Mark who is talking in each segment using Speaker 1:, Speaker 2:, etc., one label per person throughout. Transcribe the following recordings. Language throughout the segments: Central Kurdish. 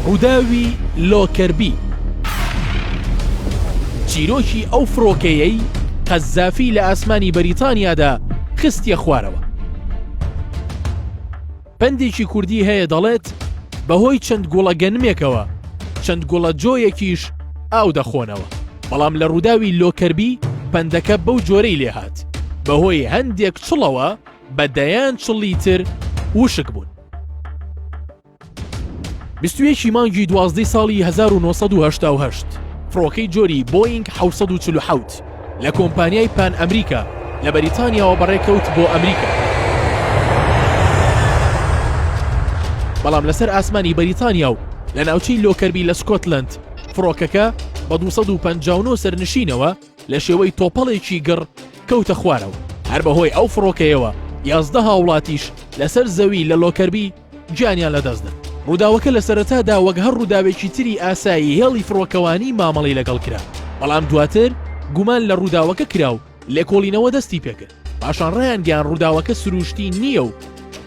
Speaker 1: ڕووداوی لۆکەربی چیرۆکی ئەو فڕۆکەیەی قەزافی لە ئاسمانی بەریتانیادا خستیە خوارەوە. پندێکی کوردی هەیە دەڵێت بەهۆی چەند گوڵە گەنمێکەوە چەند گوڵە جۆیەکیش ئاو دەخۆنەوە. بەڵام لە ڕووداوی لۆکەربی پندەکە بەو جۆرەی لێهات بەهۆی هەندێک چڵەوە بە دەیان چڵی تر وشک بوون. 21 مانگی 12 ساڵی 1970 فڕۆکەی جۆری بۆینگ 747 لە کۆمپانیای پان ئەمریکا لە بەریتانیاوە بەڕێکەوت بۆ ئەمریکا. بەڵام لەسەر ئاسمانی بەریتانیا و لە ناوچەی لۆکەربی لە سکۆتلند فڕۆکەکە بە 259 سەرنشینەوە لە شێوەی تۆپەڵێکی گڕ کەوتە خوارەوە. هەر بەهۆی ئەو فڕۆکەیەوە 11 هاوڵاتیش لەسەر زەوی لە لۆکەربی گیانیان لەدەستدا. ڕووداوەکە لە سەرەتادا وەک هەر ڕووداوێکی تری ئاسایی هێڵی فڕۆکەوانی مامەڵی لەگەڵ کرا. بەڵام دواتر گومان لە ڕووداوەکە کرا و لێکۆڵینەوە دەستی پێکرد. پاشان ڕایان گیان ڕووداوەکە سروشتی نییە و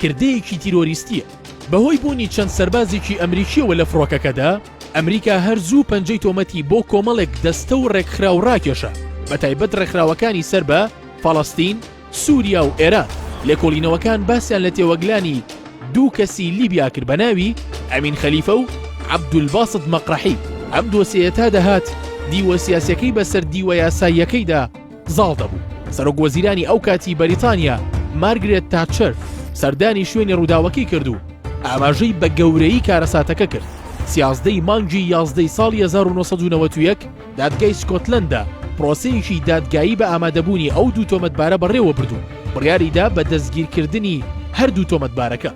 Speaker 1: کردەیەکی تیرۆریستیە. بەهۆی بوونی چەند سەربازێکی ئەمریکیەوە لە فڕۆکەکەدا ئەمریکا هەرزوو پەنجەی تۆمەتی بۆ کۆمەڵێک دەستە و ڕێکخرا و ڕاکێشە بە تایبەت ڕێکخراوەکانی سەر بە فەڵەستین، سووریا و ئێران. لێکۆڵینەوەکان باسییان لە تێوەگلانی دوو کەسی لیبیا کرد بە ناوی ئەمین خەلیفە و عەبدولباسط مەقرەحی. ئەم دۆسیەتە دەهات دیوە سیاسیەکەی بەسەر دیوە یاساییەکەیدا زاڵ دەبوو. سەرۆکوەزیرانی ئەو کاتی بەریتانیا مارگرێت تاچەر سەردانی شوێنی ڕووداوەکەی کرد و ئاماژەی بە گەورەی کارەساتەکە کرد. 11 مانگی 11 ساڵی 1991 دادگای سکۆتلەندە پرۆسەیەکی دادگایی بە ئامادەبوونی ئەو دوو تۆمەتبارە بەڕێوە بردو. بڕیاریدا بە دەستگیرکردنی هەردوو تۆمەتبارەکە.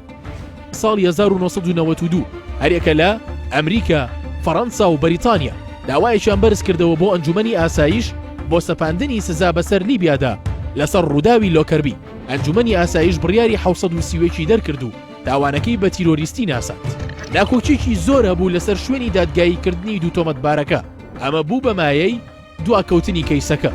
Speaker 1: ساڵی 1992 هەرێکە لە ئەمریکا، فەڕەنسا و بەریتانیا داوایەکیان بەرز کردەوە بۆ ئەنجومەنی ئاسایش بۆ سەپاندنی سزا بەسەر لیبیادا لەسەر ڕووداوی لۆکەربی. ئەنجومەنی ئاسایش بڕیاری 730 دەرکرد و داوانەکەی بە تیرۆریستی ناسات. ناکۆچێکی زۆر هەبوو لەسەر شوێنی دادگاییکردنی دوو تۆمەتبارەکە. ئەمە بوو بە مایەی دواکەوتنی کەیسەکە.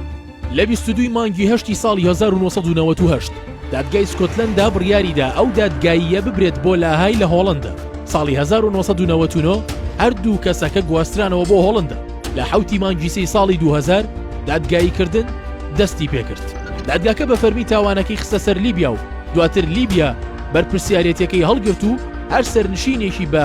Speaker 1: لە 22 مانگی 8 ساڵی 1998 دادگای سکۆتلەندا بڕیاریدا ئەو دادگاییە ببرێت بۆ لاهای لە هۆڵندا. ساڵی 1999 هەردوو کەسەکە گواسترانەوە بۆ هۆڵندا. لە 7 مانگی 3 ساڵی 2000 دادگاییکردن دەستی پێکرد. دادگاکە بە فەرمی تاوانەکەی خستە سەر لیبیا و دواتر لیبیا بەرپرسیارەتەکەی هەڵگرت و هەر سەرنشینێکی بە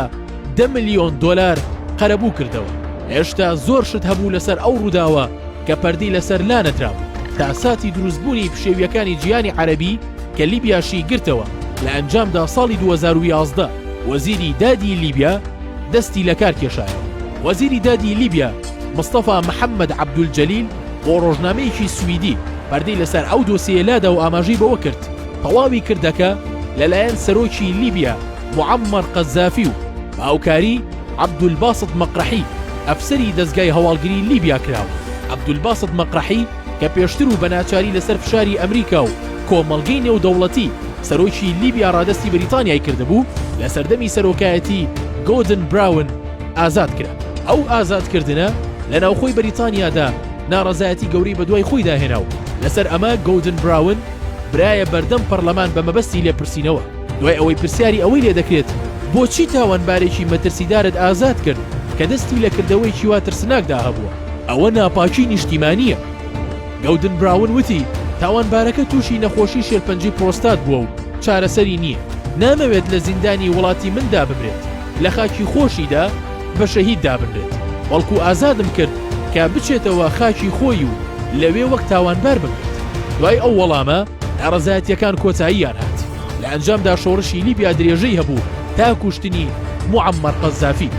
Speaker 1: 10 ملیۆن دۆلار قەرەبوو کردەوە. هێشتا زۆر شت هەبوو لەسەر ئەو ڕووداوە کە پەردەی لەسەر لا نەدراوە تا ساتی دروستبوونی پشێویەکانی جیهانی عەرەبی کە لیبیاشی گرتەوە. لە ئەنجامدا ساڵی 2011 وەزیری دادی لیبیا دەستی لە کار کێشایەوە. وەزیری دادی لیبیا مستەفا محەممەد عەبدولجەلیل بۆ ڕۆژنامەیەکی سویدی پەردەی لەسەر ئەو دۆسیە لادا و ئاماژەی بەوە کرد تەواوی کردەکە لەلایەن سەرۆکی لیبیا موعەممەر قەزافی و باوکاری عەبدولباسط مەقرەحی ئەفسەری دەستگای هەواڵگری لیبیا کراوە. عەبدولباسط مەقرەحی کە پێشتر و بە ناچاری لەسەر فشاری ئەمریکا و کۆمەڵگەی نێودەوڵەتی سەرۆکی لیبیا ڕادەستی بەریتانیای کردبوو لە سەردەمی سەرۆکایەتی گۆردن براون ئازاد کرا. ئەو ئازادکردنە لە ناوخۆی بەریتانیادا ناڕەزایەتی گەورەی بەدوای خۆی داهێنا و لەسەر ئەمە گۆردن براون برایە بەردەم پەرلەمان بە مەبەستی لێپرسینەوە. دوای ئەوەی پرسیاری ئەوەی لێ دەکرێت بۆچی تاوانبارێکی مەترسیدارت ئازاد کرد کە دەستی لە کردەوەیکی وا ترسناکدا هەبووە. ئەوە ناپاکی نیشتیمانیە. گۆردن براون وتی تاوانبارەکە تووشی نەخۆشی شێرپەنجەی پرۆستات بووە و چارەسەری نییە. نامەوێت لە زیندانی وڵاتی مندا ببرێت، لە خاکی خۆشیدا بە شەهیددا بنرێت. بەڵکو ئازادم کرد کە بچێتەوە خاکی خۆی و لەوێ وەک تاوانبار ببرێت. دوای ئەو وەڵامە ناڕەزایەتیەکان کۆتاییان هات. لە ئەنجامدا شۆڕشی لیبیا درێژەی هەبوو تا کوشتنی موعەممەر قەزافی.